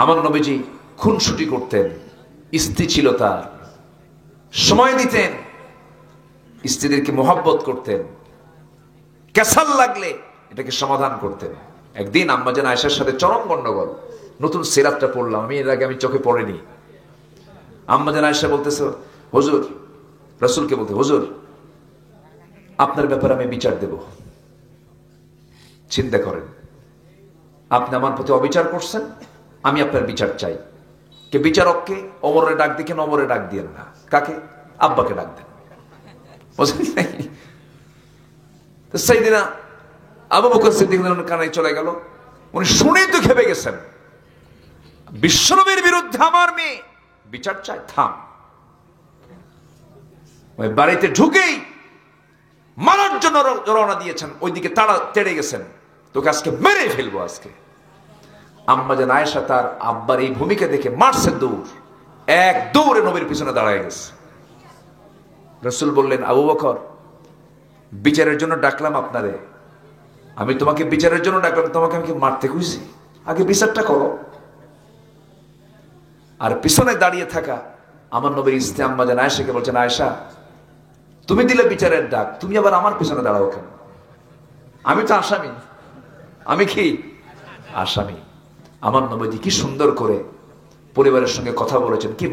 আমার নবীজি খুনসুটি করতেন, স্ত্রী ছিল তার, সময় দিতেন, স্ত্রীদেরকে মোহাব্বত করতেন, ক্যাসাল লাগলে এটাকে সমাধান করতেন। একদিন আম্মাজান আয়েশার সাথে চরম গন্ডগোল, নতুন সিরাতটা পড়লাম আমি, এর আগে আমি চোখে পড়েনি। আম্মাজান আয়েশা বলতেছে, হুজুর, রাসূলকে বলতে, হুজুর আপনার ব্যাপারে আমি বিচার দেব। চিন্তা করেন, আপনি আমার প্রতি অবিচার করছেন, আমি আপনার বিচার চাই। কে বিচারককে? ওমরের ডাক দেখেন, ওমরে ডাক দিয়েন না, কাকে? আব্বাকে ডাক দেন। সাইয়েদনা আবু বকর সিদ্দিক কানায় চলে গেল, উনি শুনেই তো খেপে গেছেন, বিশ্বনবীর বিরুদ্ধে আমার মেয়ে বিচার চায়, থাম। ওই বাড়িতে ঢুকেই মারার জন্য রওনা দিয়েছেন, ওইদিকে তারা তেড়ে গেছেন, তোকে আজকে মেরে ফেলবো আজকে। আম্মাজান আয়েশা তার আব্বার এই ভূমিকা দেখে মারছে দৌড়, এক দৌড়ে নবীর পিছনে দাঁড়ায় গেছে। রাসূল বললেন, আবু বকর, বিচারের জন্য ডাকলাম আপনারে, আমি তোমাকে বিচারের জন্য ডাকলাম, তোমাকে আমি কি মারতে কইছি? আগে বিচারটা করো। আর পিছনে দাঁড়িয়ে থাকা আমার নবীর স্ত্রী আম্মাজান আয়েশাকে বলছেন, আয়েশা তুমি দিলে বিচারের ডাক, তুমি আবার আমার পিছনে দাঁড়াও কেন? আমি তো আসামি, আমি কি আসামি? আমার নবীজি কি সুন্দর করে পরিবারের সঙ্গে কথা বলেছেন, কি